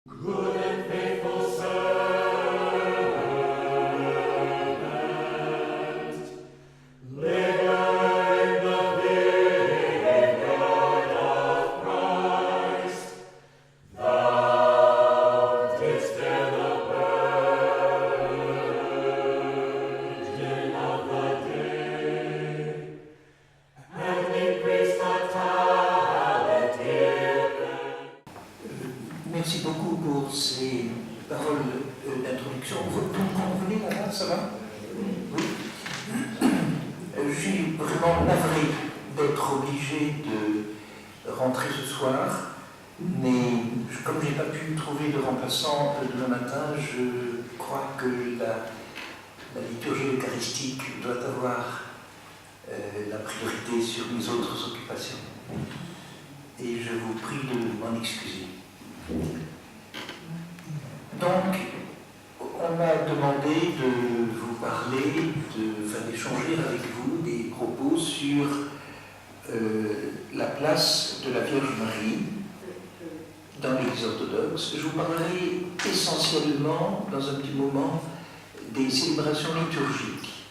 Good and faithful servant, labor in the vineyard of Christ. Thou didst bear the burden of the day, and increased the talent given. Merci beaucoup pour ces paroles d'introduction. Vous comprenez là, ça va? Oui. Je suis vraiment navré d'être obligé de rentrer ce soir, mais comme je n'ai pas pu trouver de remplaçant demain matin, je crois que la liturgie eucharistique doit avoir la priorité sur mes autres occupations. Et je vous prie de m'en excuser. Donc, on m'a demandé de vous parler, d'échanger avec vous des propos sur la place de la Vierge Marie dans l'Église orthodoxe. Je vous parlerai essentiellement, dans un petit moment, des célébrations liturgiques.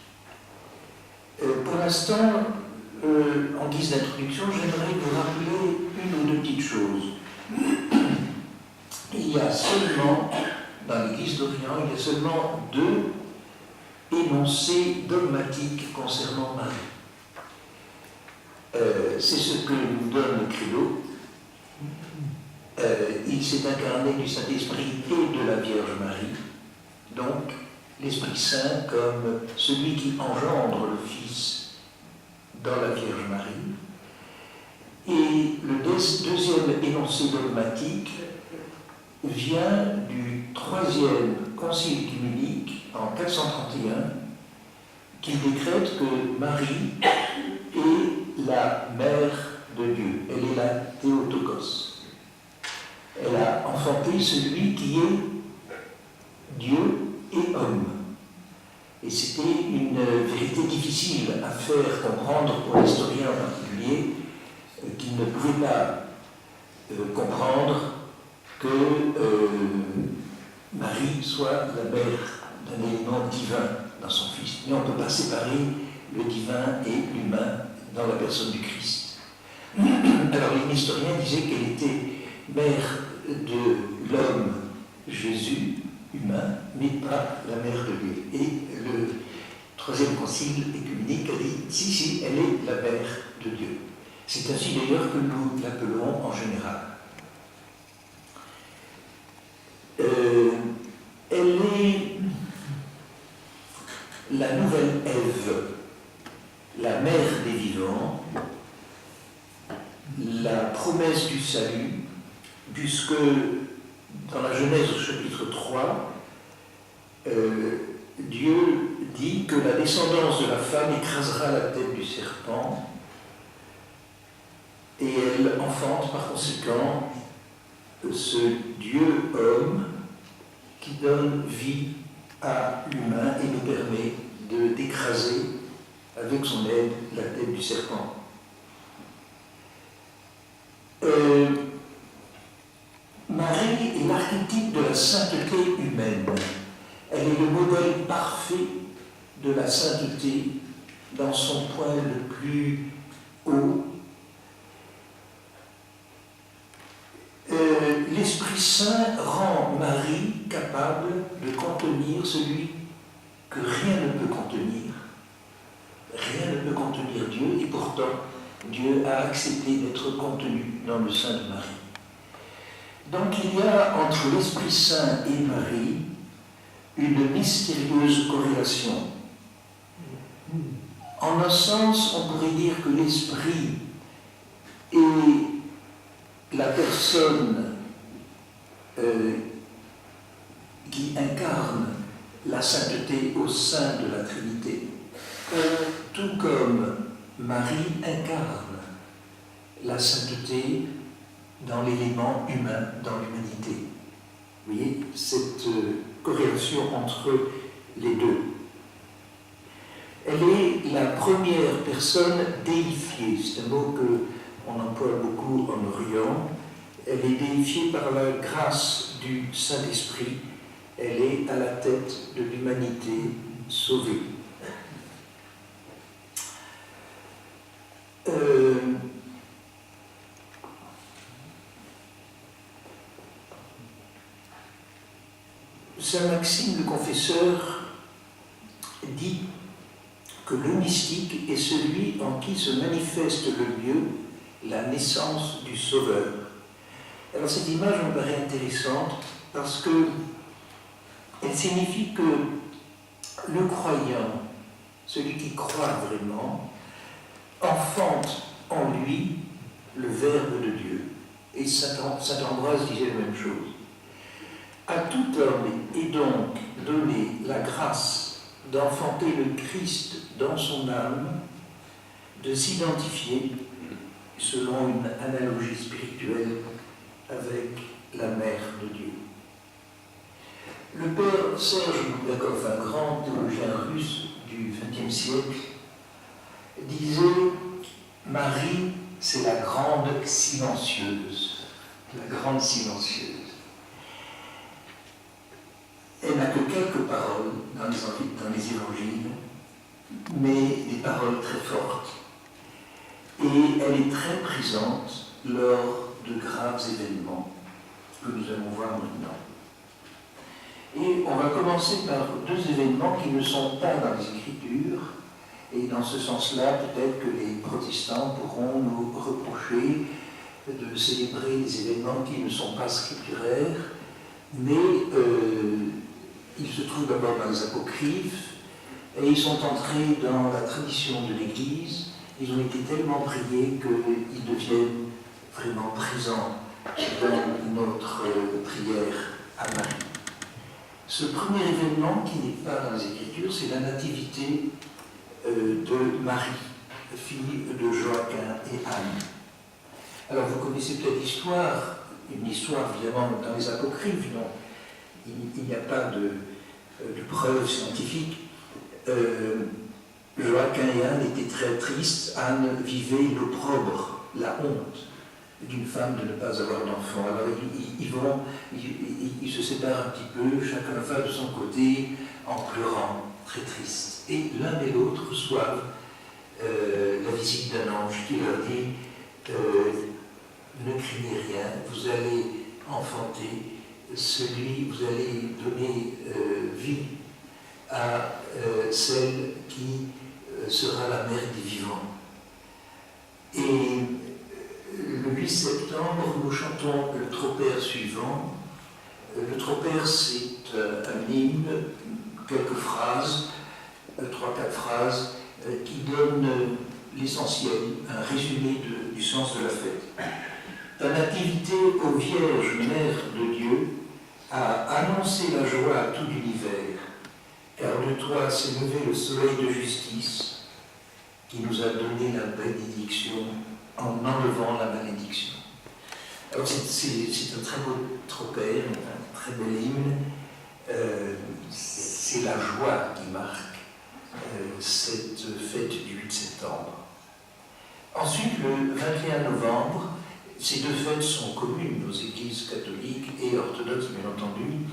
Pour l'instant, en guise d'introduction, j'aimerais vous rappeler une ou deux petites choses. Il y a seulement, dans l'Église d'Orient, il y a seulement deux énoncés dogmatiques concernant Marie. C'est ce que nous donne le credo. Il s'est incarné du Saint-Esprit et de la Vierge Marie, donc l'Esprit Saint comme celui qui engendre le Fils dans la Vierge Marie. Et le deuxième énoncé dogmatique vient du troisième concile œcuménique en 431 qui décrète que Marie est la mère de Dieu, elle est la Théotokos. Elle a enfanté celui qui est Dieu et homme. Et c'était une vérité difficile à faire comprendre pour l'historien en particulier, qui ne pouvait pas comprendre que Marie soit la mère d'un élément divin dans son Fils. Mais on ne peut pas séparer le divin et l'humain dans la personne du Christ. Alors les historiens disaient qu'elle était mère de l'homme Jésus, humain, mais pas la mère de Dieu. Et le troisième concile œcuménique a dit si, elle est la mère de Dieu. C'est ainsi d'ailleurs que nous l'appelons en général. Elle est la nouvelle Ève, la mère des vivants, la promesse du salut, puisque dans la Genèse au chapitre 3, Dieu dit que la descendance de la femme écrasera la tête du serpent et elle enfante par conséquent ce Dieu homme qui donne vie à l'humain et nous permet d'écraser avec son aide la tête du serpent. Marie est l'archétype de la sainteté humaine. Elle est le modèle parfait de la sainteté dans son point le plus haut. L'Esprit Saint rend Marie capable de contenir celui que rien ne peut contenir. Rien ne peut contenir Dieu, et pourtant Dieu a accepté d'être contenu dans le sein de Marie. Donc il y a entre l'Esprit Saint et Marie une mystérieuse corrélation. En un sens, on pourrait dire que l'Esprit est la personne qui incarne la sainteté au sein de la Trinité, tout comme Marie incarne la sainteté dans l'élément humain, dans l'humanité. Vous voyez cette corrélation entre les deux. Elle est la première personne déifiée, c'est un mot qu'on emploie beaucoup en Orient, Elle est déifiée par la grâce du Saint-Esprit. Elle est à la tête de l'humanité sauvée. Saint Maxime le Confesseur dit que le mystique est celui en qui se manifeste le mieux la naissance du Sauveur. Alors cette image me paraît intéressante parce qu'elle signifie que le croyant, celui qui croit vraiment, enfante en lui le Verbe de Dieu. Et saint Ambroise disait la même chose. À tout homme est donc donnée la grâce d'enfanter le Christ dans son âme, de s'identifier, selon une analogie spirituelle, avec la Mère de Dieu. Le père Serge Boulgakov, un grand théologien russe du XXe siècle, disait « Marie, c'est la grande silencieuse. » La grande silencieuse. Elle n'a que quelques paroles dans les évangiles, mais des paroles très fortes. Et elle est très présente lors de graves événements que nous allons voir maintenant. Et on va commencer par deux événements qui ne sont pas dans les Écritures, et dans ce sens-là, peut-être que les protestants pourront nous reprocher de célébrer des événements qui ne sont pas scripturaires, mais ils se trouvent d'abord dans les apocryphes, et ils sont entrés dans la tradition de l'Église. Ils ont été tellement priés qu'ils deviennent vraiment présents dans notre prière à Marie. Ce premier événement qui n'est pas dans les Écritures, c'est la nativité de Marie, fille de Joachim et Anne. Alors vous connaissez peut-être l'histoire, une histoire évidemment dans les apocryphes, non, il n'y a pas de preuves scientifiques. Joachim et Anne étaient très tristes. Anne vivait l'opprobre, la honte d'une femme de ne pas avoir d'enfant. Alors ils se séparent un petit peu, chacun va de son côté, en pleurant, très triste. Et l'un et l'autre reçoivent la visite d'un ange qui leur dit ne craignez rien, vous allez enfanter vous allez donner vie à celle qui sera la mère des vivants. Et le 8 septembre, nous chantons le tropère suivant. Le tropère, c'est un hymne, quelques phrases, 3-4 phrases, qui donnent l'essentiel, un résumé du sens de la fête. Ta nativité, ô Vierge, Mère de Dieu, a annoncé la joie à tout l'univers, car de toi s'est levé le soleil de justice, qui nous a donné la bénédiction en enlevant la malédiction. Alors c'est un très beau tropère, un très bel hymne. C'est la joie qui marque cette fête du 8 septembre. Ensuite, le 21 novembre, ces deux fêtes sont communes aux églises catholiques et orthodoxes, bien entendu.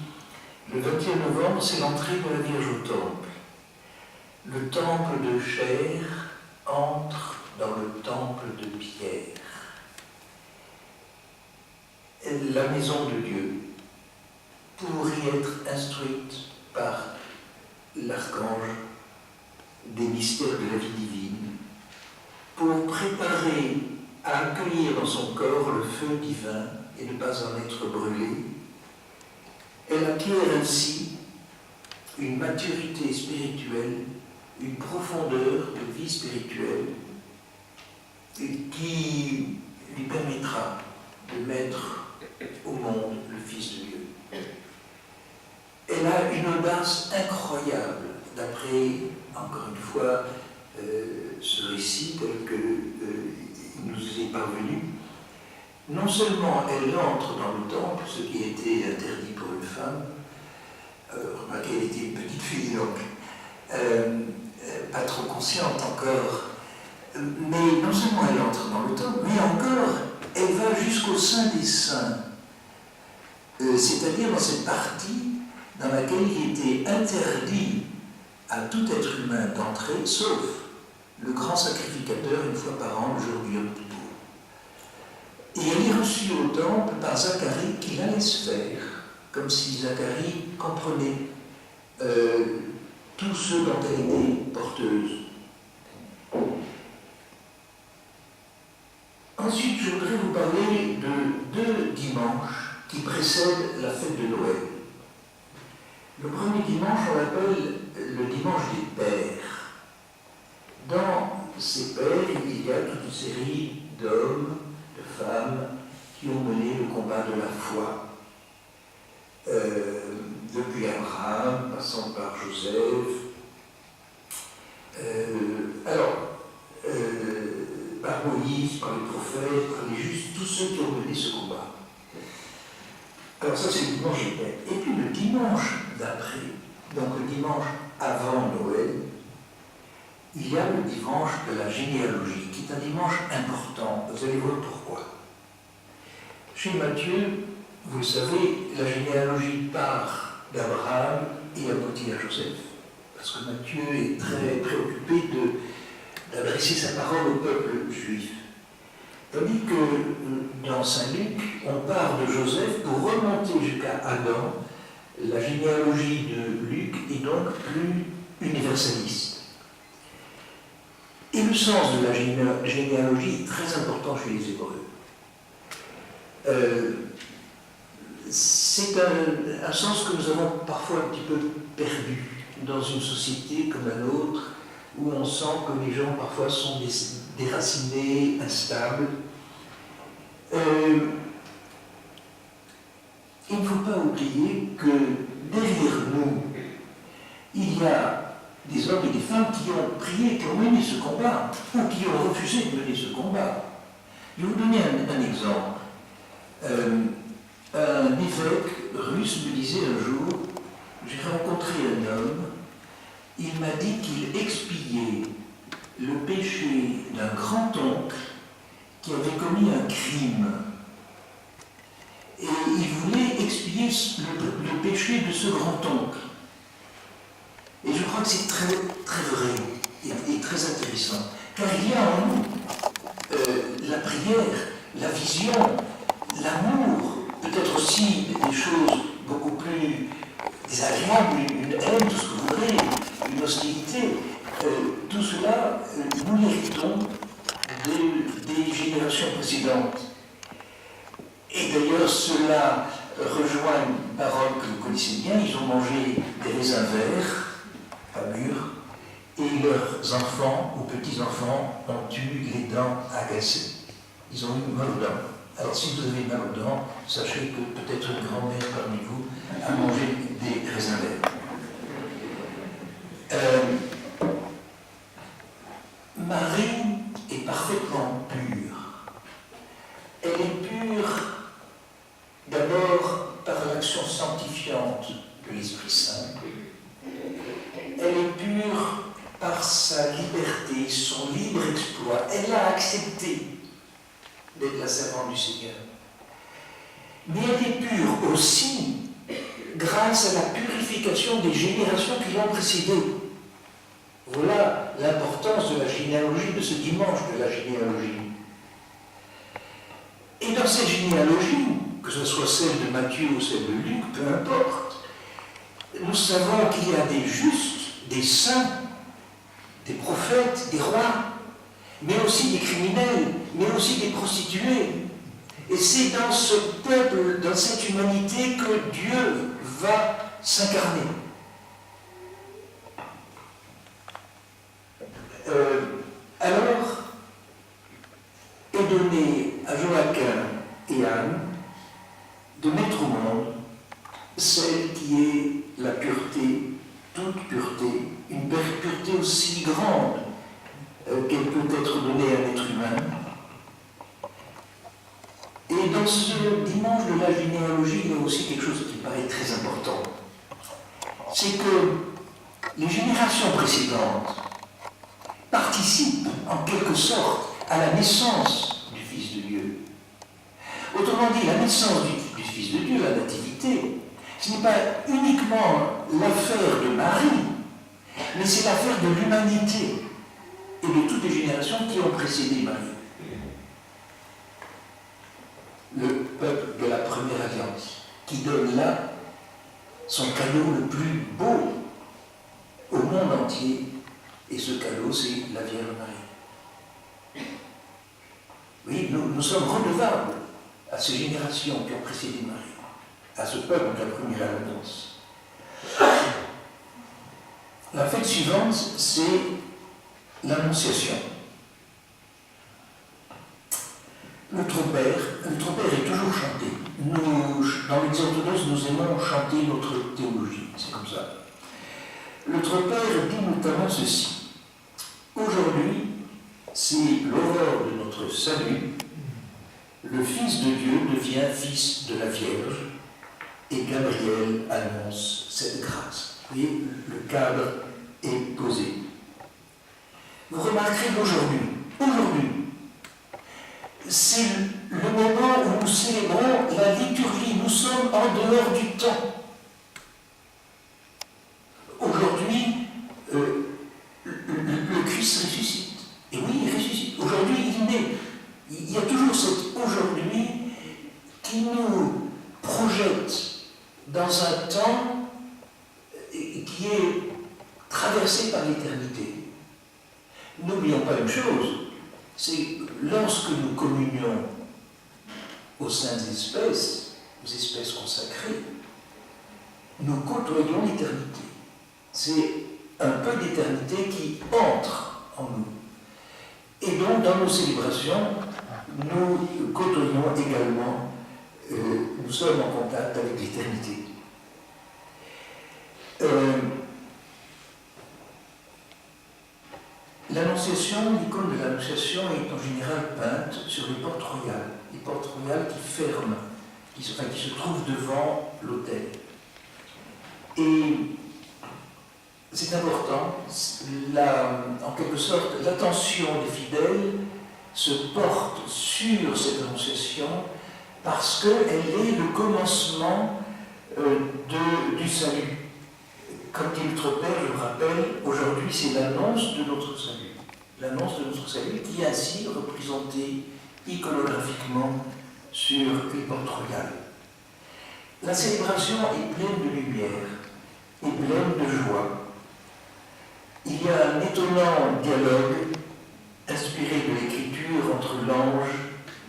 Le 21 novembre, c'est l'entrée de la Vierge au temple. Le temple de chair entre dans le temple de pierre. La maison de Dieu, pour y être instruite par l'archange des mystères de la vie divine, pour préparer à accueillir dans son corps le feu divin et ne pas en être brûlé, elle acquiert ainsi une maturité spirituelle, une profondeur de vie spirituelle qui lui permettra de mettre au monde le Fils de Dieu. Elle a une audace incroyable, d'après, encore une fois, ce récit tel qu'il nous est parvenu. Non seulement elle entre dans le temple, ce qui était interdit pour une femme, remarquez, elle était une petite fille, donc pas trop consciente encore, mais non seulement elle entre dans le temple, mais encore elle va jusqu'au sein des saints, c'est-à-dire dans cette partie dans laquelle il était interdit à tout être humain d'entrer, sauf le grand sacrificateur une fois par an, le jour du Yom Kippour. Et elle est reçue au temple par Zacharie qui la laisse faire, comme si Zacharie comprenait tout ce dont elle était porteuse. Ensuite, je voudrais vous parler de 2 dimanches qui précèdent la fête de Noël. Le premier dimanche, on l'appelle le dimanche des pères. Dans ces pères, il y a toute une série d'hommes, de femmes qui ont mené le combat de la foi. Depuis Abraham, passant par Joseph, par Moïse, par les prophètes, par les justes, tous ceux qui ont mené ce combat. Alors ça c'est le dimanche des pères. Et puis le dimanche d'après, donc le dimanche avant Noël, il y a le dimanche de la généalogie, qui est un dimanche important. Vous allez voir pourquoi. Chez Matthieu, vous le savez, la généalogie part d'Abraham et aboutit à Joseph. Parce que Matthieu est très préoccupé d'adresser sa parole au peuple juif. Tandis que dans Saint Luc, on part de Joseph pour remonter jusqu'à Adam. La généalogie de Luc est donc plus universaliste. Et le sens de la généalogie est très important chez les Hébreux. C'est un sens que nous avons parfois un petit peu perdu dans une société comme la nôtre, où on sent que les gens parfois sont déracinés, instables. Il ne faut pas oublier que derrière nous, il y a des hommes et des femmes qui ont prié, qui ont mené ce combat, ou qui ont refusé de mener ce combat. Je vais vous donner un exemple. Un évêque russe me disait un jour, j'ai rencontré un homme, il m'a dit qu'il expiait le péché d'un grand-oncle qui avait commis un crime. Et il voulait expier le péché de ce grand-oncle. Et je crois que c'est très, très vrai et très intéressant. Car il y a en nous la prière, la vision, l'amour, peut-être aussi des choses beaucoup plus désagréables, une haine, tout ce que vous voulez, une hostilité. Tout cela, nous l'héritons des générations précédentes. Et d'ailleurs, cela rejoint une parole que vous connaissez bien, ils ont mangé des raisins verts, pas mûrs, et leurs enfants ou petits-enfants ont eu les dents agacées. Ils ont eu mal aux dents. Alors si vous avez mal aux dents, sachez que peut-être une grand-mère parmi vous a mangé des raisins verts. Marie est parfaitement pure. Elle est pure d'abord par l'action sanctifiante de l'Esprit Saint. Elle est pure par sa liberté, son libre exploit. Elle a accepté d'être la servante du Seigneur. Mais elle est pure aussi grâce à la purification des générations qui l'ont précédée. Voilà l'importance de la généalogie, de ce dimanche de la généalogie. Et dans cette généalogie, que ce soit celle de Matthieu ou celle de Luc, peu importe, nous savons qu'il y a des justes, des saints, des prophètes, des rois, mais aussi des criminels, mais aussi des prostituées. Et c'est dans ce peuple, dans cette humanité que Dieu va s'incarner. Alors, est donné à Joachim et Anne de mettre au monde celle qui est la pureté, toute pureté, une pureté aussi grande qu'elle peut être donnée à un être humain. Et dans ce dimanche de la généalogie, il y a aussi quelque chose qui paraît très important. C'est que les générations précédentes participent en quelque sorte à la naissance du Fils de Dieu. Autrement dit, la naissance du Fils de Dieu, la nativité, ce n'est pas uniquement l'affaire de Marie, mais c'est l'affaire de l'humanité et de toutes les générations qui ont précédé Marie. Le peuple de la première alliance, qui donne là son cadeau le plus beau au monde entier, et ce cadeau, c'est la Vierge Marie. Oui, nous sommes redevables à ces générations qui ont précédé Marie, à ce peuple de la première alliance. La fête suivante, c'est l'Annonciation. Le trompère est toujours chanté. Nous, dans l'Église orthodoxe, nous aimons chanter notre théologie, c'est comme ça. Le trompère dit notamment ceci. Aujourd'hui, c'est l'aurore de notre salut. Le Fils de Dieu devient Fils de la Vierge et Gabriel annonce cette grâce. Vous voyez, le cadre est posé. Vous remarquerez qu'aujourd'hui, c'est le moment où nous célébrons la liturgie. Nous sommes en dehors du temps. Aujourd'hui, le Christ ressuscite. Et oui, il ressuscite. Aujourd'hui, il naît. Il y a toujours cet aujourd'hui qui nous projette dans un temps qui est traversé par l'éternité. N'oublions pas une chose, c'est lorsque nous communions aux saintes espèces, aux espèces consacrées, nous côtoyons l'éternité. C'est un peu d'éternité qui entre en nous. Et donc, dans nos célébrations, nous côtoyons également, nous sommes en contact avec l'éternité. L'Annonciation, l'icône de l'Annonciation est en général peinte sur les portes royales qui ferment, qui se trouvent devant l'autel. Et c'est important, en quelque sorte, l'attention des fidèles se porte sur cette Annonciation parce qu'elle est le commencement du salut. Comme dit notre Père, je me rappelle, aujourd'hui c'est l'annonce de notre salut. L'annonce de notre salut qui est ainsi représentée iconographiquement sur les portes royales. La célébration est pleine de lumière et pleine de joie. Il y a un étonnant dialogue inspiré de l'écriture entre l'ange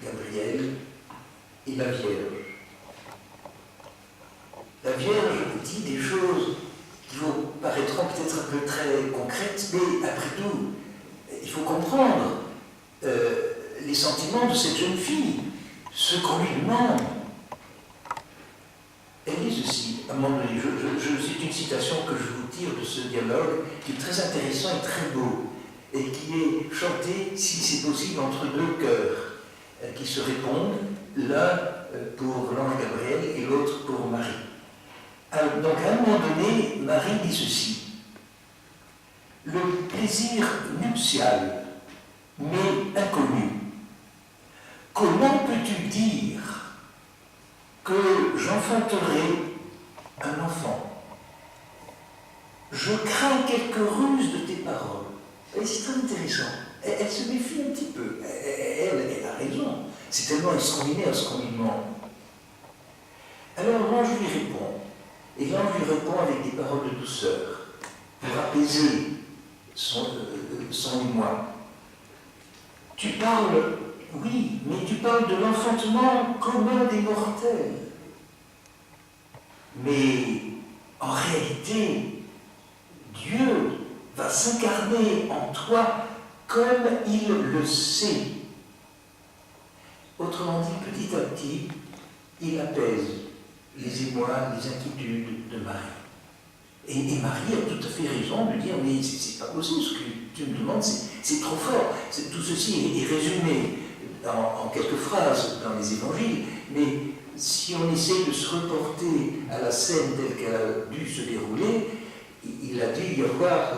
Gabriel et la Vierge. La Vierge dit des choses qui vous paraîtront peut-être un peu très concrètes, mais après tout, il faut comprendre les sentiments de cette jeune fille, ce qu'on lui demande. Elle dit ceci, à un moment donné, c'est une citation que je vous tire de ce dialogue, qui est très intéressant et très beau, et qui est chanté, si c'est possible, entre deux chœurs, qui se répondent, l'un pour l'ange Gabriel et l'autre pour Marie. Alors, donc à un moment donné, Marie dit ceci. Le plaisir nuptial, mais inconnu. Comment peux-tu dire que j'enfanterai un enfant? Je crains quelques ruses de tes paroles. Et c'est très intéressant. Elle se méfie un petit peu. Elle a raison. C'est tellement extraordinaire ce qu'on lui demande. Alors l'ange lui répond. Et l'ange lui répond avec des paroles de douceur pour apaiser son émoi. Tu parles, oui, mais tu parles de l'enfantement commun des mortels. Mais en réalité, Dieu va s'incarner en toi comme il le sait. Autrement dit, petit à petit, il apaise les émois, les inquiétudes de Marie. Et Marie a tout à fait raison de dire, mais c'est pas possible, ce que tu me demandes, c'est trop fort. Tout ceci est résumé en quelques phrases dans les évangiles, mais si on essaie de se reporter à la scène telle qu'elle a dû se dérouler, il a dû y avoir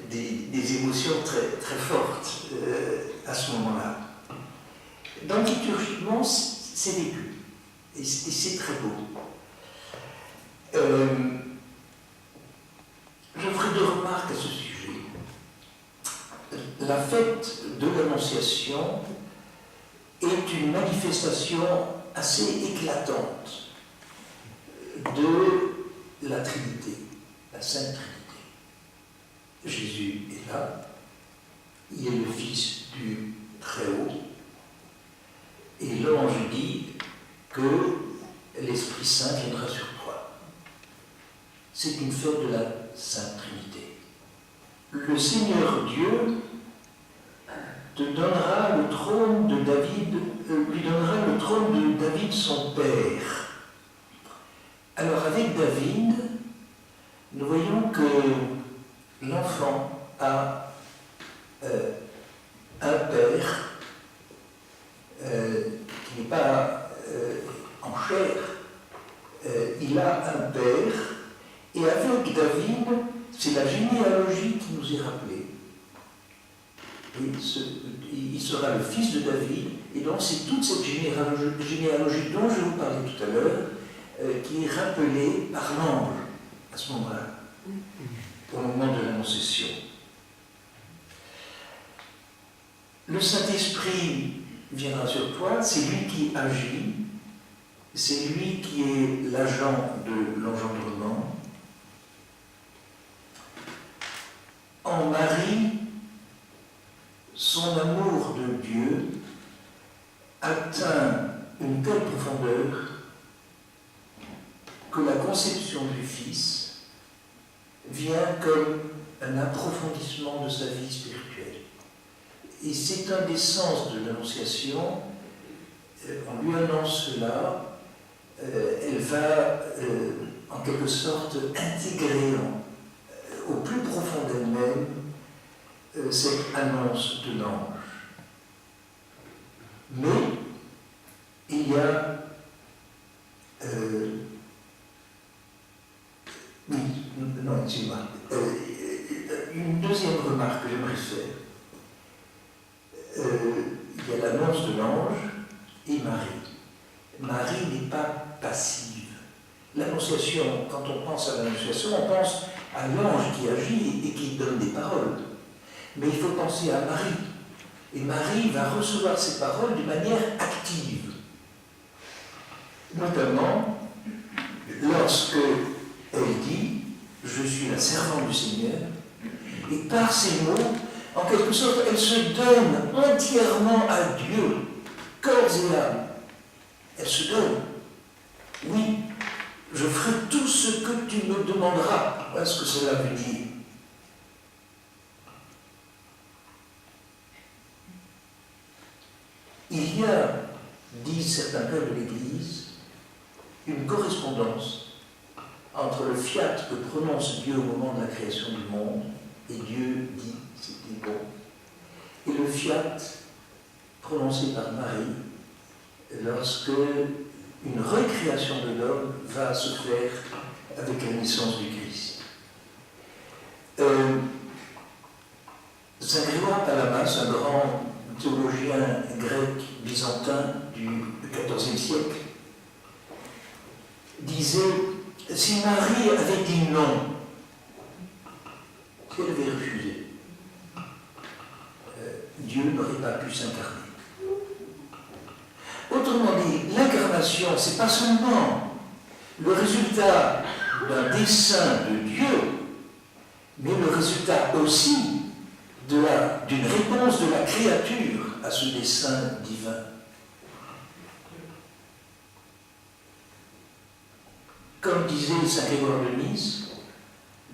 des émotions très, très fortes à ce moment-là. Donc liturgiquement, c'est vécu. Et c'est très beau. Je ferai 2 remarques à ce sujet. La fête de l'Annonciation est une manifestation assez éclatante de la Trinité, la Sainte Trinité. Jésus est là, il est le Fils du Très-Haut, et l'ange dit que l'Esprit Saint viendra sur toi. C'est une fête de la Sainte Trinité. Le Seigneur Dieu te donnera le trône de David, lui donnera le trône de David son père. Alors avec David, nous voyons que l'enfant a un père qui n'est pas en chair, il a un père, et avec David, c'est la généalogie qui nous est rappelée. Il sera le fils de David, et donc c'est toute cette généalogie dont je vous parlais tout à l'heure, qui est rappelée par l'ange à ce moment-là, au moment de l'Annonciation. Le Saint-Esprit viendra sur toi, c'est lui qui agit, c'est lui qui est l'agent de l'engendrement. En Marie, son amour de Dieu atteint une telle profondeur que la conception du Fils vient comme un approfondissement de sa vie spirituelle. Et c'est un des sens de l'Annonciation. On lui annonce cela, elle va en quelque sorte intégrer au plus profond d'elle-même cette annonce de l'ange. Mais il y a une deuxième remarque que j'aimerais faire. Il y a l'annonce de l'ange et Marie. Marie n'est pas passive. L'Annonciation, quand on pense à l'Annonciation, on pense à l'ange qui agit et qui donne des paroles. Mais il faut penser à Marie. Et Marie va recevoir ces paroles de manière active. Notamment, lorsque elle dit « Je suis la servante du Seigneur », et par ces mots, en quelque sorte, elle se donne entièrement à Dieu, corps et âme. Elle se donne. Oui, je ferai tout ce que tu me demanderas. Voilà ce que cela veut dire. Il y a, disent certains pères de l'Église, une correspondance entre le fiat que prononce Dieu au moment de la création du monde, et Dieu dit c'était bon, et le fiat prononcé par Marie lorsque une recréation de l'homme va se faire avec la naissance du Christ. Saint Grégoire Palamas, un grand théologien grec byzantin du XIVe siècle, disait « Si Marie avait dit non, si elle avait refusé, Dieu n'aurait pas pu s'incarner. » Autrement dit, l'incarnation, ce n'est pas seulement le résultat d'un dessein de Dieu, mais le résultat aussi d'une réponse de la créature à ce dessein divin. Comme disait Saint Grégoire de Nice,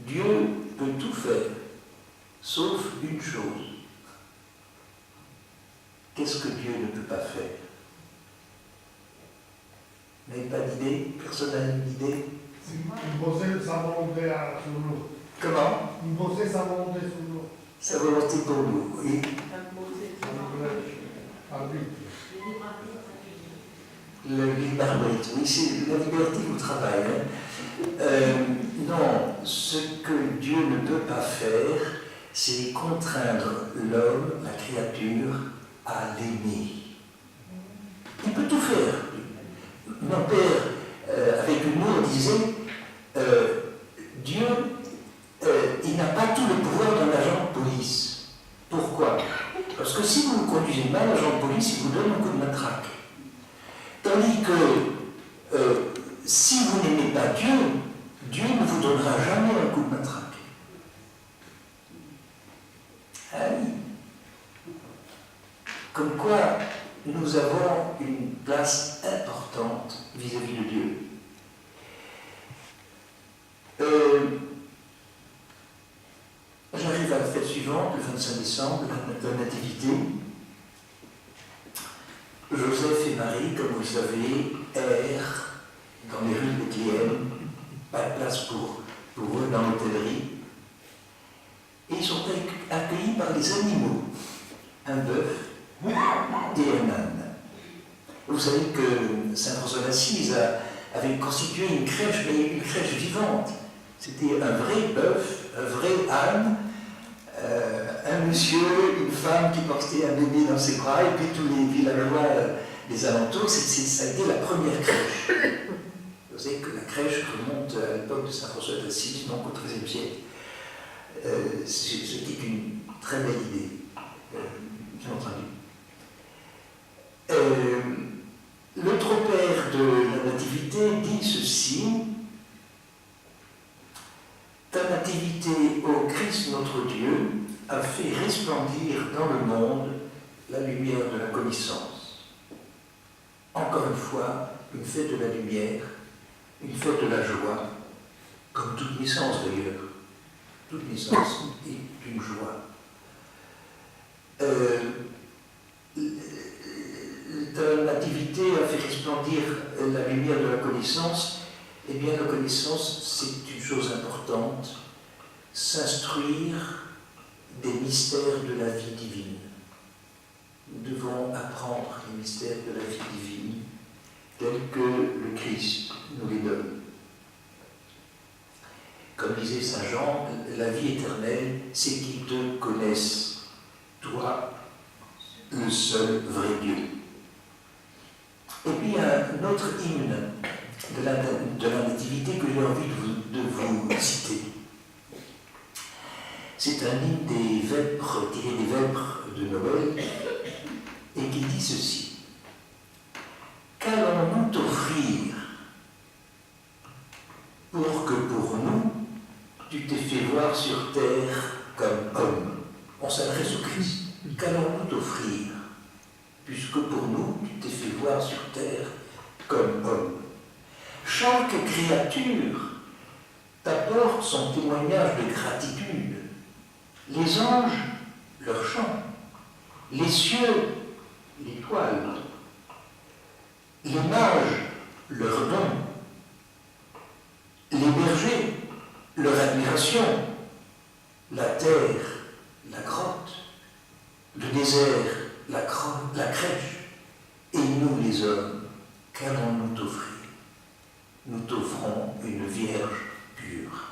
Dieu peut tout faire, sauf une chose. Qu'est-ce que Dieu ne peut pas faire? Vous n'avez pas d'idée? Personne n'a une idée? Imposer sa volonté sur nous. Comment? Imposer sa volonté sur nous. Sa volonté pour nous, oui. Le libre arbitre, oui, c'est la liberté au travail. Non, ce que Dieu ne peut pas faire, c'est contraindre l'homme, la créature, à l'aimer. Il peut tout faire. mon père, avec humour, disait Dieu, il n'a pas tout le pouvoir d'un agent de police. Pourquoi? Parce que si vous conduisez mal, l'agent de police, il vous donne un coup de matraque. Tandis que si vous n'aimez pas Dieu, Dieu ne vous donnera jamais un coup de matraque. Ah oui. Comme quoi, nous avons une place importante vis-à-vis de Dieu. J'arrive à la fête suivante, le 25 décembre, la Nativité. Joseph et Marie, comme vous le savez, errent dans les rues de Bethléem, pas de place pour eux dans l'hôtellerie. Et ils sont accueillis par des animaux, un bœuf et un âne. Vous savez que Saint François d'Assise avait constitué une crèche, mais une crèche vivante. C'était un vrai bœuf, un vrai âne, un monsieur, une femme qui portait un bébé dans ses bras, et puis tous les villageois des alentours. Ça a été la première crèche. Vous savez que la crèche remonte à l'époque de Saint François d'Assise, donc au XIIIe siècle. C'était une très belle idée, bien entendu. Le tropère de la Nativité dit ceci: Ta Nativité, ô Christ notre Dieu, a fait resplendir dans le monde la lumière de la connaissance. Encore une fois, une fête de la lumière, une fête de la joie, comme toute naissance d'ailleurs. Toute naissance est une joie. La Nativité a fait resplendir la lumière de la connaissance. Eh bien, la connaissance, c'est une chose importante, s'instruire des mystères de la vie divine. Nous devons apprendre les mystères de la vie divine tels que le Christ nous les donne. Comme disait Saint Jean, la vie éternelle, c'est qu'ils te connaissent, toi, le seul vrai Dieu. Et puis, un autre hymne de la Nativité que j'ai envie de vous citer. C'est un hymne des Vêpres, tiré des Vêpres de Noël, et qui dit ceci: Qu'allons-nous t'offrir pour que pour nous, tu t'es fait voir sur terre comme homme? On s'adresse au Christ. Qu'allons-nous t'offrir puisque pour nous, tu t'es fait voir sur terre comme homme? Chaque créature t'apporte son témoignage de gratitude. Les anges, leur chant. Les cieux, l'étoile. Les mages, leur don. Les bergers, leur admiration. La terre, la grotte. Le désert, la crèche. Et nous, les hommes, qu'allons-nous t'offrir? Nous t'offrons une Vierge pure.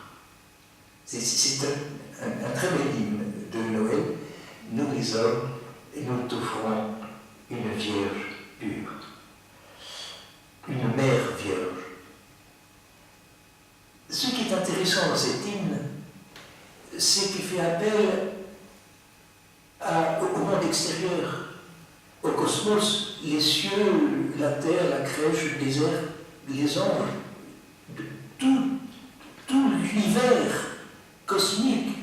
C'est un très bel hymne de Noël. Nous, les hommes, nous t'offrons une Vierge pure. Une mère vierge. Ce qui est intéressant dans cet hymne, c'est qu'il fait appel au monde extérieur, au cosmos, les cieux, la terre, la crèche, le désert, les anges, tout l'univers cosmique,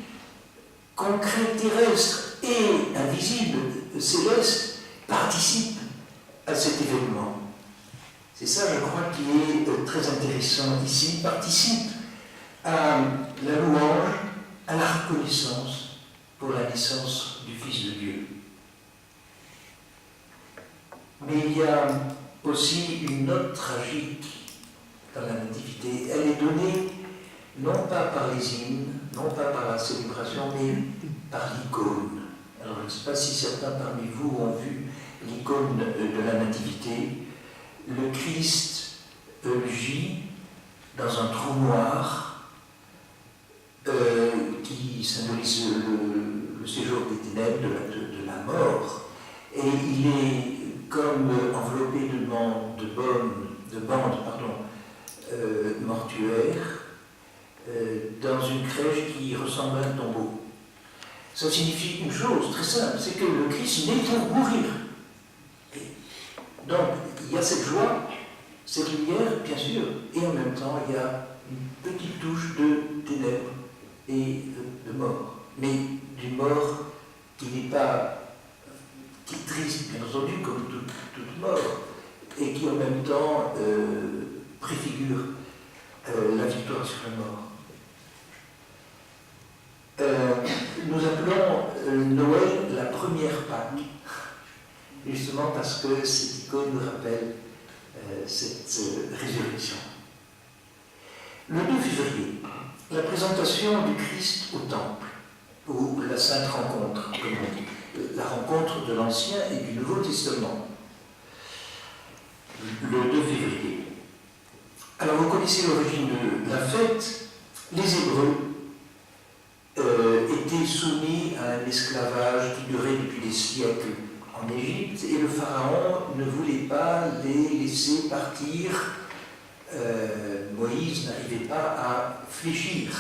concret, terrestre et invisible, céleste, participe à cet événement. C'est ça, je crois, qui est très intéressant ici, participe à la louange, à la reconnaissance pour la naissance du Fils de Dieu. Mais il y a aussi une note tragique dans la Nativité. Elle est donnée non pas par les hymnes, non pas par la célébration, mais par l'icône. Alors je ne sais pas si certains parmi vous ont vu l'icône de la Nativité. Le Christ gît dans un trou noir qui symbolise le séjour des ténèbres, de la mort. Et il est comme enveloppé de bandes mortuaire, dans une crèche qui ressemble à un tombeau. Ça signifie une chose très simple, c'est que le Christ naît pour mourir. Et donc, il y a cette joie, cette lumière, bien sûr, et en même temps, il y a une petite touche de ténèbres et de mort. Mais d'une mort qui n'est pas, qui est triste, bien entendu, comme toute mort, et qui en même temps préfigure la victoire sur la mort. Nous appelons Noël la première Pâque, justement parce que cette icône nous rappelle cette résurrection. Le 2 février, la présentation du Christ au Temple, ou la Sainte Rencontre, comme on dit, la rencontre de l'Ancien et du Nouveau Testament. Le 2 février. Alors vous connaissez l'origine de la fête. Les Hébreux étaient soumis à un esclavage qui durait depuis des siècles en Égypte, et le Pharaon ne voulait pas les laisser partir. Moïse n'arrivait pas à fléchir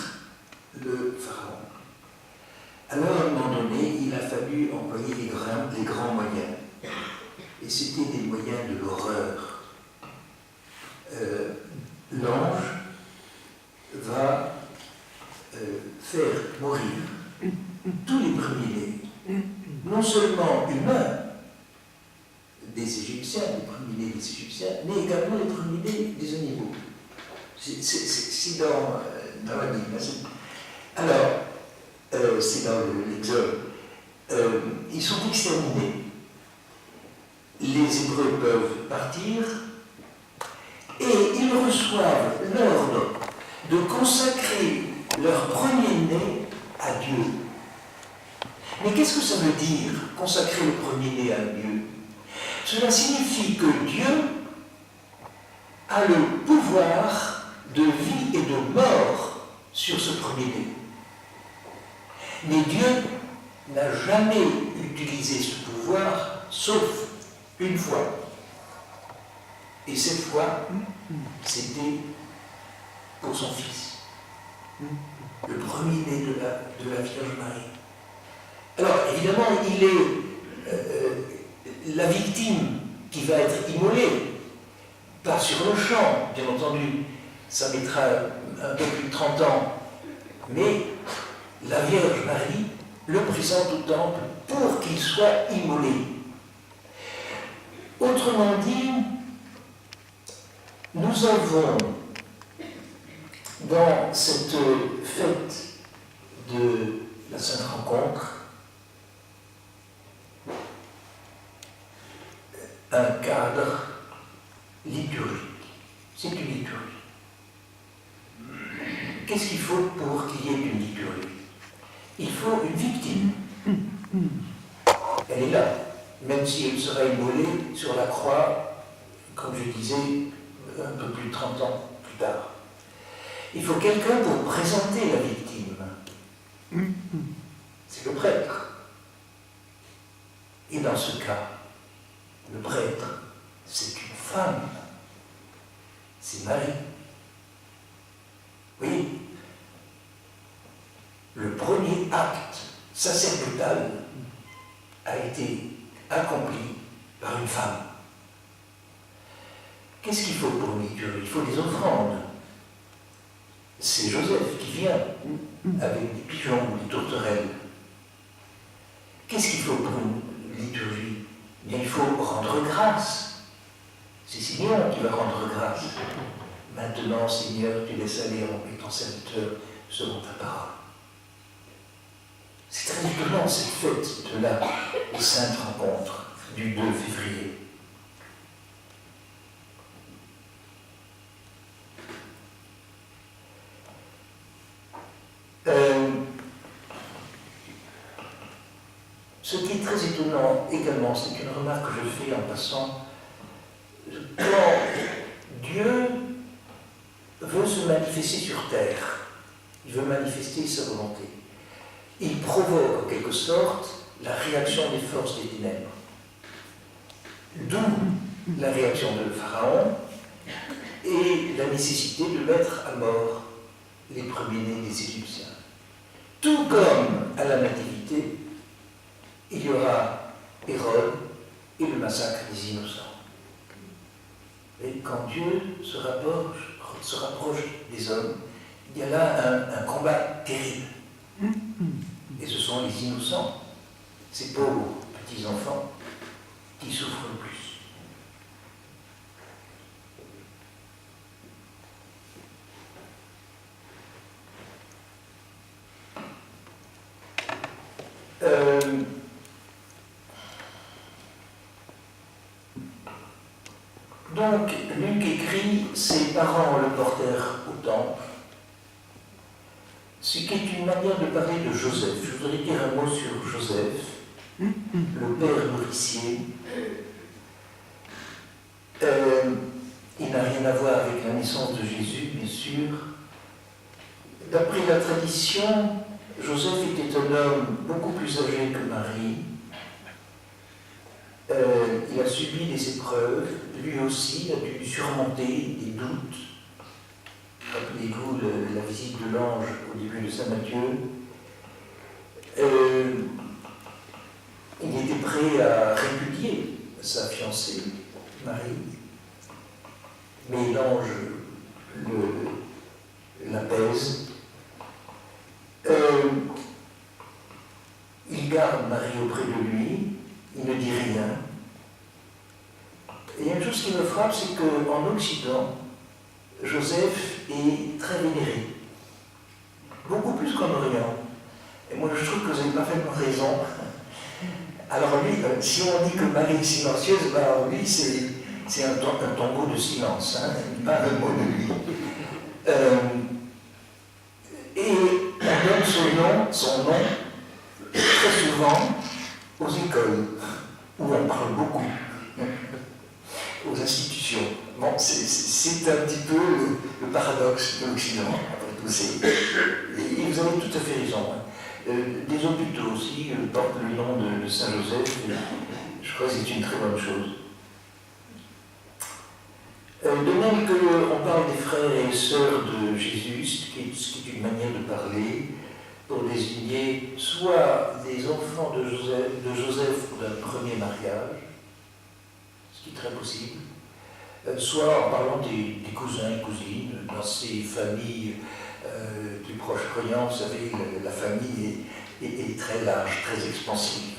le Pharaon. Alors, à un moment donné, il a fallu employer les grands moyens. Et c'était des moyens de l'horreur. L'ange va faire mourir tous les premiers-nés, non seulement humains des Égyptiens, les premiers-nés des Égyptiens, mais également les premiers-nés des animaux. C'est dans la Bible. Alors, c'est dans l'Exode. Ils sont exterminés. Les Hébreux peuvent partir et ils reçoivent l'ordre de consacrer leur premier-né à Dieu. Mais qu'est-ce que ça veut dire, consacrer le premier-né à Dieu? Cela signifie que Dieu a le pouvoir de vie et de mort sur ce premier-né. Mais Dieu n'a jamais utilisé ce pouvoir, sauf une fois. Et cette fois, c'était pour son fils, le premier-né de la Vierge Marie. Alors, évidemment, il est la victime qui va être immolée, pas sur le champ, bien entendu, ça mettra un peu plus de 30 ans, mais la Vierge Marie le présente au temple pour qu'il soit immolé. Autrement dit, nous avons dans cette fête de la Sainte Rencontre un cadre liturgique. C'est une liturgie. Qu'est-ce qu'il faut pour qu'il y ait une liturgie? Il faut une victime. Elle est là, même si elle sera immolée sur la croix, comme je disais, un peu plus de 30 ans plus tard. Il faut quelqu'un pour présenter la victime. C'est le prêtre. Et dans ce cas, le prêtre, c'est une femme. C'est Marie. Oui. Le premier acte sacerdotal a été accompli par une femme. Qu'est-ce qu'il faut pour une liturgie? Il faut des offrandes. C'est Joseph qui vient avec des pigeons ou des tourterelles. Qu'est-ce qu'il faut pour une liturgie? Bien, il faut rendre grâce. C'est Seigneur qui va rendre grâce. Maintenant, Seigneur, tu laisses aller en paix ton serviteur selon ta parole. C'est très étonnant cette fête de la Sainte Rencontre du 2 février. Ce qui est très étonnant également, c'est une remarque que je fais en passant, quand Dieu veut se manifester sur terre, il veut manifester sa volonté, il provoque en quelque sorte la réaction des forces des ténèbres. D'où la réaction de Pharaon et la nécessité de mettre à mort les premiers-nés des Égyptiens. Tout comme à la Nativité, il y aura Hérode et le massacre des innocents. Et quand Dieu se rapproche des hommes, il y a là un combat terrible. Et ce sont les innocents, ces pauvres petits-enfants, qui souffrent le plus. Donc, Luc écrit, ses parents le portèrent au temple, ce qui est une manière de parler de Joseph. Je voudrais dire un mot sur Joseph, le père nourricier. Il n'a rien à voir avec la naissance de Jésus, bien sûr. D'après la tradition, Joseph était un homme beaucoup plus âgé que Marie. Il a subi des épreuves, lui aussi a dû surmonter des doutes. Rappelez-vous la visite de l'ange au début de Saint Matthieu. Il était prêt à répudier sa fiancée, Marie, mais l'ange l'apaise. Il garde Marie auprès de lui, il ne dit rien. Et il y a une chose qui me frappe, c'est qu'en Occident, Joseph est très vénéré, beaucoup plus qu'en Orient. Et moi je trouve que vous avez parfaitement raison. Alors lui, si on dit que Marie est silencieuse, ben lui c'est un tombeau de silence, hein, pas un mot de lui. Et on donne son nom très souvent aux écoles, où on parle beaucoup, aux institutions. Bon, c'est un petit peu le paradoxe de l'Occident, après tout. Et vous avez tout à fait raison. Hein. Des hôpitaux aussi portent le nom de Saint Joseph, et je crois que c'est une très bonne chose. De même qu'on parle des frères et sœurs de Jésus, ce qui est une manière de parler, pour désigner soit des enfants de Joseph ou d'un premier mariage, ce qui est très possible, soit en parlant des cousins et cousines, dans ces familles du Proche-Orient, vous savez, la famille est très large, très expansive.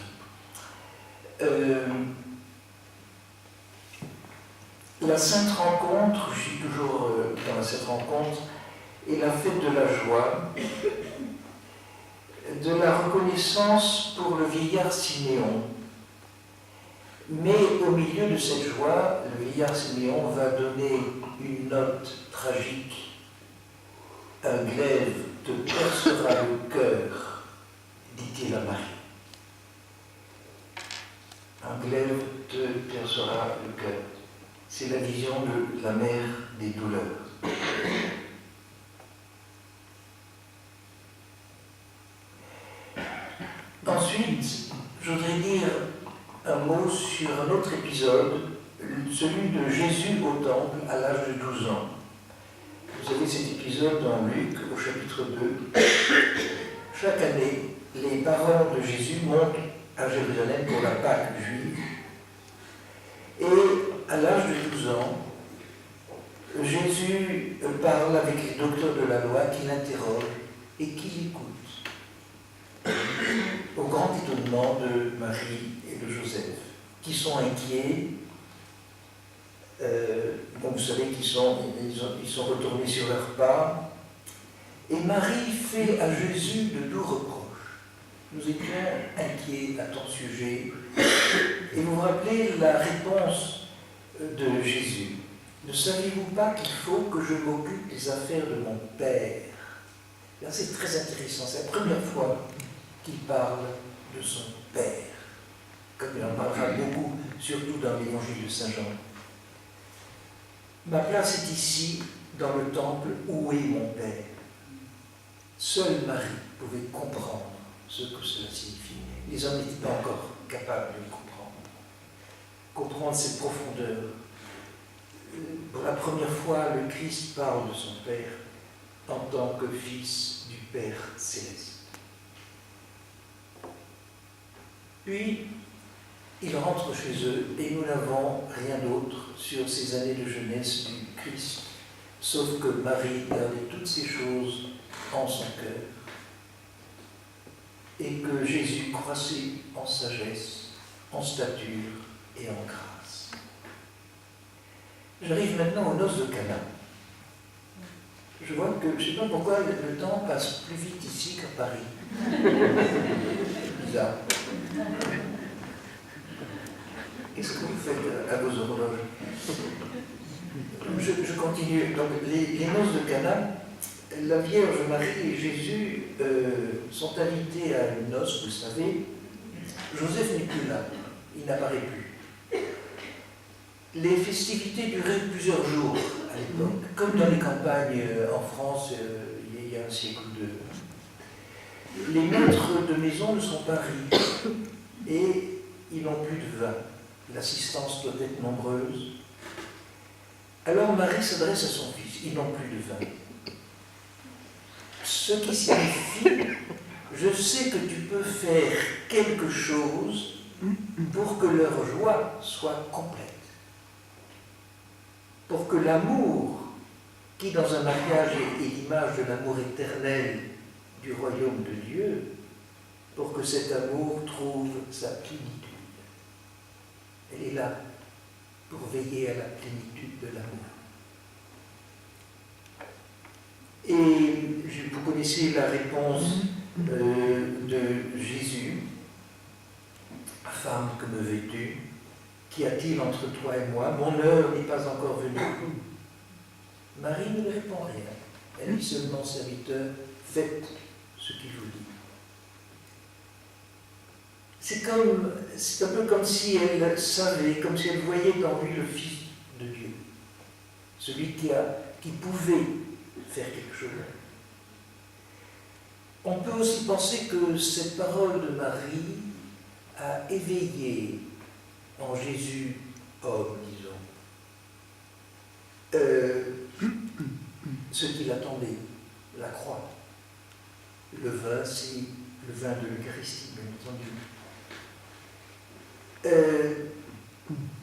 La Sainte Rencontre, je suis toujours dans la Sainte Rencontre, est la fête de la joie, de la reconnaissance pour le vieillard Siméon. Mais au milieu de cette joie, le vieillard Siméon va donner une note tragique. Un glaive te percera le cœur, dit-il à Marie. Un glaive te percera le cœur. C'est la vision de la mère des douleurs. Ensuite, je voudrais dire un mot sur un autre épisode, celui de Jésus au temple à l'âge de 12 ans. Vous avez cet épisode dans Luc, au chapitre 2. Chaque année, les parents de Jésus montent à Jérusalem pour la Pâque juive. Et à l'âge de 12 ans, Jésus parle avec les docteurs de la loi qui l'interrogent et qui l'écoutent. Au grand étonnement de Marie et de Joseph, qui sont inquiets. Bon, vous savez qu'ils sont retournés sur leurs pas. Et Marie fait à Jésus de doux reproches. Nous étions inquiets à ton sujet. Et vous vous rappelez la réponse de Jésus. Ne saviez-vous pas qu'il faut que je m'occupe des affaires de mon Père? Là, c'est très intéressant. C'est la première fois qu'il parle de son Père, comme il en parlera beaucoup, surtout dans l'évangile de Saint Jean. Ma place est ici, dans le temple, où est mon Père? Seule Marie pouvait comprendre ce que cela signifie. Les hommes n'étaient pas encore capables de le comprendre. Comprendre cette profondeur pour la première fois, le Christ parle de son Père en tant que fils du Père céleste. Puis, il rentre chez eux et nous n'avons rien d'autre sur ces années de jeunesse du Christ, sauf que Marie gardait toutes ces choses en son cœur et que Jésus croissait en sagesse, en stature et en grâce. J'arrive maintenant aux noces de Cana. Je vois que, je ne sais pas pourquoi, le temps passe plus vite ici qu'à Paris. Bizarre. Qu'est-ce que vous faites à vos horloges? Je continue. Donc, les noces de Cana, la Vierge Marie et Jésus sont invités à une noce, vous savez. Joseph n'est plus là, il n'apparaît plus. Les festivités duraient plusieurs jours à l'époque, comme dans les campagnes en France il y a un siècle ou deux. Les maîtres de maison ne sont pas riches et ils n'ont plus de vin. L'assistance doit être nombreuse. Alors Marie s'adresse à son fils, ils n'ont plus de vin. Ce qui signifie, je sais que tu peux faire quelque chose pour que leur joie soit complète. Pour que l'amour, qui dans un mariage est l'image de l'amour éternel du royaume de Dieu, pour que cet amour trouve sa plénitude. Elle est là pour veiller à la plénitude de l'amour. Et vous connaissez la réponse de Jésus. Femme, que me veux-tu? Qu'y a-t-il entre toi et moi? Mon heure n'est pas encore venue. Marie ne lui répond rien. Elle dit seulement, serviteur, faites ce qu'il vous dit. C'est un peu comme si elle savait, comme si elle voyait en lui le Fils de Dieu. Celui qui pouvait faire quelque chose. On peut aussi penser que cette parole de Marie a éveillé en Jésus, homme, disons, ce qu'il attendait, la croix. Le vin, c'est le vin de l'Eucharistie, bien entendu.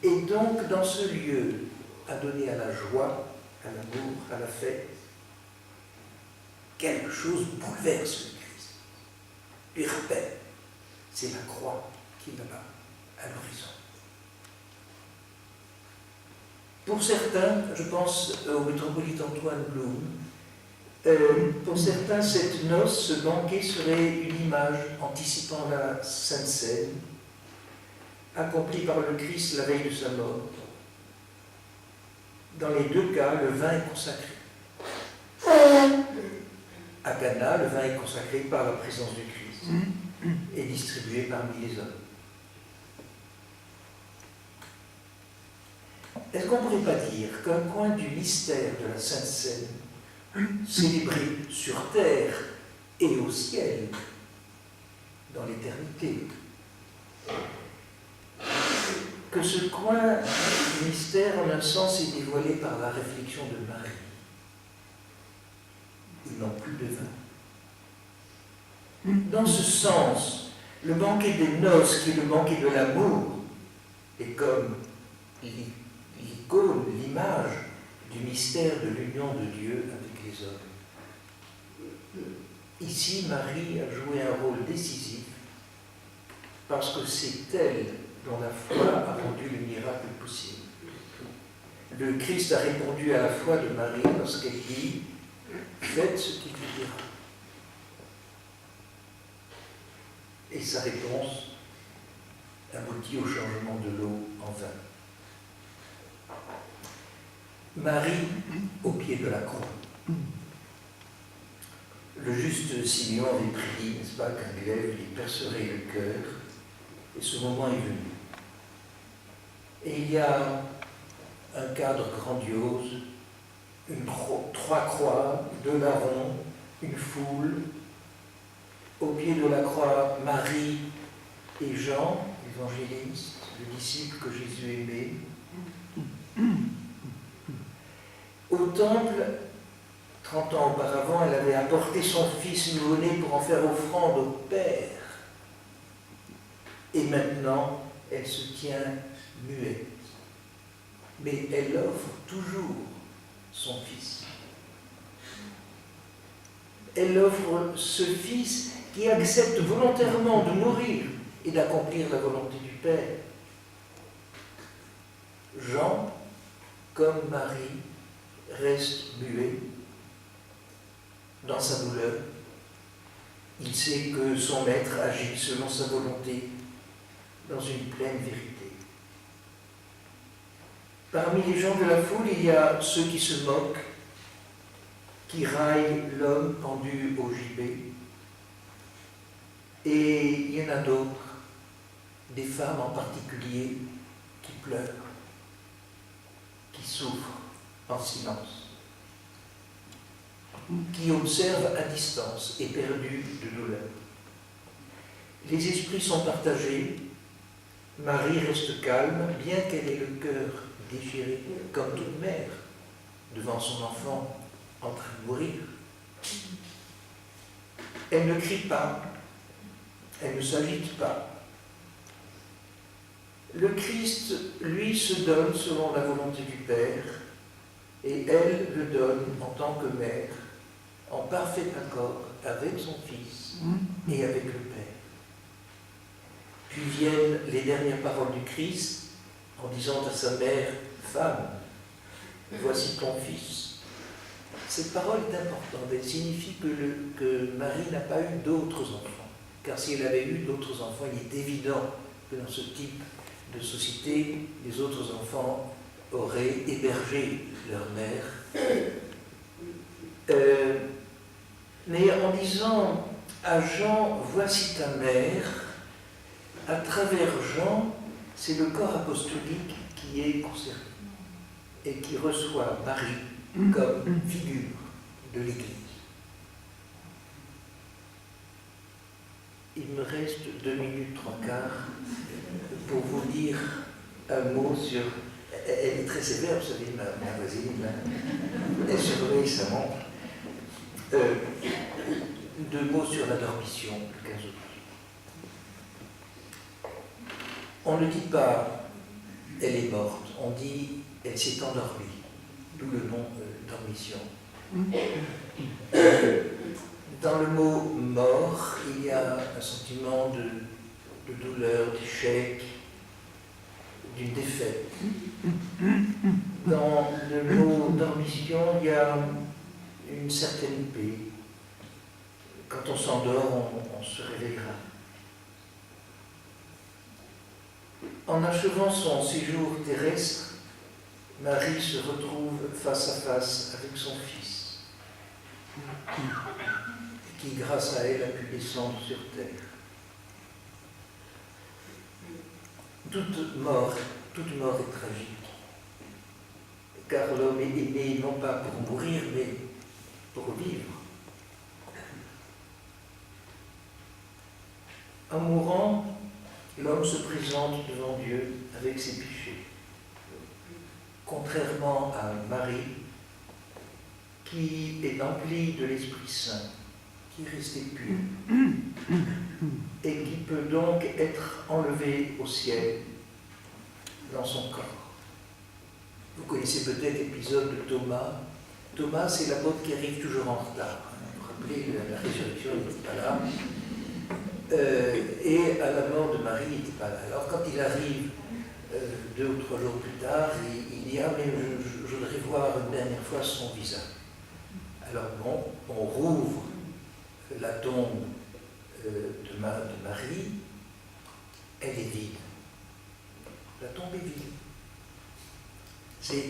Et donc, dans ce lieu, à donner à la joie, à l'amour, à la fête, quelque chose bouleverse le Christ. Lui rappelle, c'est la croix qui est là-bas, à l'horizon. Pour certains, je pense au métropolite Antoine Blum, pour certains, cette noce, ce banquet serait une image anticipant la Sainte Seine, accomplie par le Christ la veille de sa mort. Dans les deux cas, le vin est consacré. À Cana, le vin est consacré par la présence du Christ et distribué parmi les hommes. Est-ce qu'on ne pourrait pas dire qu'un coin du mystère de la Sainte Seine, célébré sur terre et au ciel, dans l'éternité, que ce coin du mystère, en un sens, est dévoilé par la réflexion de Marie. Ils n'ont plus de vin. Dans ce sens, le banquet des noces, qui est le banquet de l'amour, est comme l'icône, l'image du mystère de l'union de Dieu avec les hommes. Ici, Marie a joué un rôle décisif parce que c'est elle dont la foi a rendu le miracle possible. Le Christ a répondu à la foi de Marie lorsqu'elle dit « Faites ce qu'il vous dira ». Et sa réponse aboutit au changement de l'eau en vin. Marie au pied de la croix. Le juste Simeon avait prédit, n'est-ce pas, qu'un glaive lui percerait le cœur, et ce moment est venu. Et il y a un cadre grandiose, trois croix, deux larrons, une foule. Au pied de la croix, Marie et Jean, l'évangéliste, le disciple que Jésus aimait. Au temple, 30 ans auparavant, elle avait apporté son fils nouveau-né pour en faire offrande au Père. Et maintenant, elle se tient muette. Mais elle offre toujours son fils. Elle offre ce fils qui accepte volontairement de mourir et d'accomplir la volonté du Père. Jean, comme Marie, reste muet dans sa douleur. Il sait que son maître agit selon sa volonté dans une pleine vérité. Parmi les gens de la foule, il y a ceux qui se moquent, qui raillent l'homme pendu au gibet. Et il y en a d'autres, des femmes en particulier, qui pleurent, qui souffrent en silence, qui observent à distance, éperdus de douleur. Les esprits sont partagés. Marie reste calme, bien qu'elle ait le cœur déchiré, comme toute mère, devant son enfant en train de mourir. Elle ne crie pas, elle ne s'agite pas. Le Christ, lui, se donne selon la volonté du Père, et elle le donne en tant que mère, en parfait accord avec son Fils et avec le Père. Puis viennent les dernières paroles du Christ en disant à sa mère, « Femme, voici ton Fils ». Cette parole est importante, elle signifie que Marie n'a pas eu d'autres enfants. Car si elle avait eu d'autres enfants, il est évident que dans ce type de société, les autres enfants auraient hébergé leur mère. Mais en disant à Jean, voici ta mère, à travers Jean, c'est le corps apostolique qui est concerné et qui reçoit Marie comme figure de l'Église. Il me reste 2 minutes, 3 quarts pour vous dire un mot sur... Elle est très sévère, vous savez, ma voisine, elle surveille sa montre. 2 mots sur la dormition, le 15 août. On ne dit pas « elle est morte », on dit « elle s'est endormie », d'où le nom dormition. Dans le mot « mort », il y a un sentiment de douleur, d'échec, d'une défaite. Dans le mot « dormition », il y a une certaine paix. Quand on s'endort, on se réveillera. En achevant son séjour terrestre, Marie se retrouve face à face avec son Fils, qui, grâce à elle, a pu descendre sur terre. Toute mort est tragique, car l'homme est né non pas pour mourir, mais pour vivre. En mourant, l'homme se présente devant Dieu avec ses péchés. Contrairement à Marie, qui est emplie de l'Esprit Saint, qui est restée pure, et qui peut donc être enlevée au ciel dans son corps. Vous connaissez peut-être l'épisode de Thomas. Thomas, c'est l'apôtre qui arrive toujours en retard. Vous vous rappelez, la résurrection n'était pas là. Et à la mort de Marie, il n'était pas là. Alors quand il arrive 2 ou 3 jours plus tard, il dit « Ah, mais je voudrais voir une dernière fois son visage ». Alors bon, on rouvre la tombe de Marie, elle est vide. La tombe est vide. C'est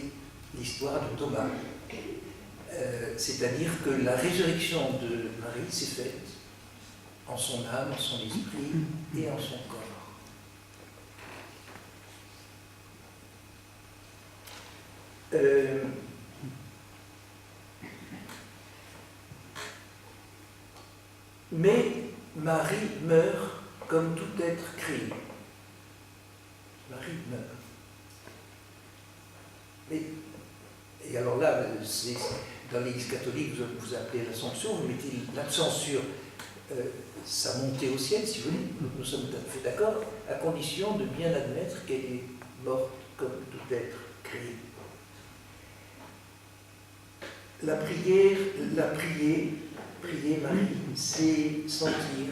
l'histoire de Thomas. C'est-à-dire que la résurrection de Marie s'est faite en son âme, en son esprit et en son corps. Mais Marie meurt comme tout être créé. Marie meurt. Et Et alors là, dans l'Église catholique, vous appelez l'Assomption, vous mettez l'accent sur sa montée au ciel, si vous voulez. Nous sommes tout à fait d'accord, à condition de bien admettre qu'elle est morte comme tout être créé. Prier Marie, c'est sentir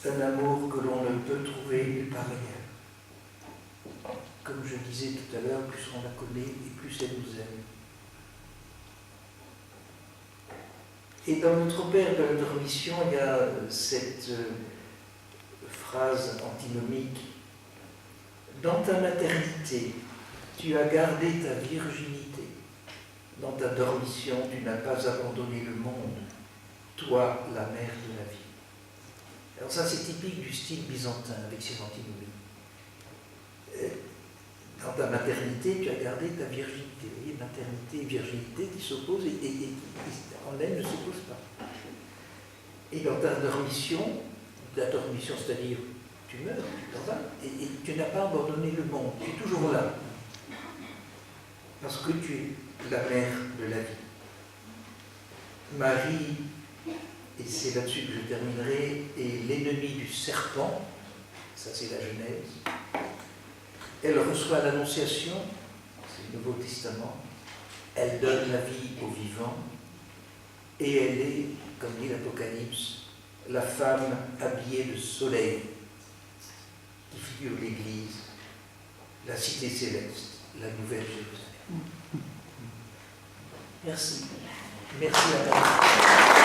un amour que l'on ne peut trouver nulle part ailleurs. Comme je disais tout à l'heure, plus on la connaît et plus elle nous aime. Et dans notre Père de la Dormition, il y a cette phrase antinomique. Dans ta maternité, tu as gardé ta virginité. Dans ta dormition, tu n'as pas abandonné le monde, toi, la mère de la vie. Alors ça, c'est typique du style byzantin, avec ses antinomies. Dans ta maternité, tu as gardé ta virginité. Vous voyez, maternité et virginité qui s'opposent et qui en elles ne s'opposent pas. Et dans ta dormition, c'est-à-dire tu meurs, tu t'en vas, et tu n'as pas abandonné le monde, tu es toujours là. Parce que tu es la mère de la vie. Marie, et c'est là-dessus que je terminerai, est l'ennemi du serpent, ça c'est la Genèse. Elle reçoit l'Annonciation, c'est le Nouveau Testament, elle donne la vie aux vivants, et elle est, comme dit l'Apocalypse, la femme habillée de soleil, qui figure l'Église, la cité céleste, la nouvelle Jérusalem. Merci. Merci à vous.